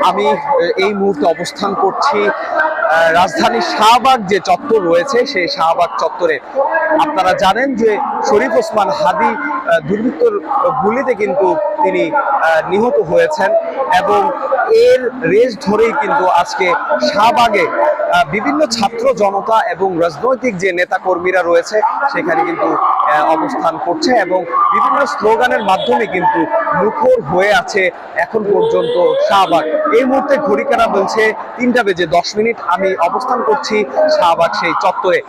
আমি এই মুহূর্তে অবস্থান করছি রাজধানীর শাহবাগ যে চত্বর রয়েছে সেই শাহবাগ চত্বরে। আপনারা জানেন যে শরীফ ওসমান হাদী দুর্বৃত্তর গুলিতে কিন্তু তিনি নিহত হয়েছেন এবং এর রেশ ধরেই কিন্তু আজকে শাহবাগে বিভিন্ন ছাত্র জনতা এবং রাজনৈতিক যে নেতা কর্মীরা রয়েছে সেখানে কিন্তু অবস্থান করছে এবং বিভিন্ন স্লোগানের মাধ্যমে কিন্তু মুখর হয়ে আছে এখন পর্যন্ত শাহবাগ। এই মুহূর্তে ঘড়ি কাটা বলছে 3টা বেজে 10 মিনিট। আমি অবস্থান করছি শাহবাগ সেই চত্বরে।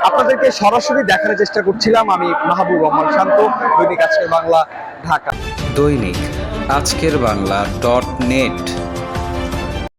আপনাদেরকে সরাসরি দেখার চেষ্টা করছিলাম। আমি মাহবুব রহমান শান্ত, দৈনিক আজকের বাংলা, ঢাকা। দৈনিক আজকের বাংলা .net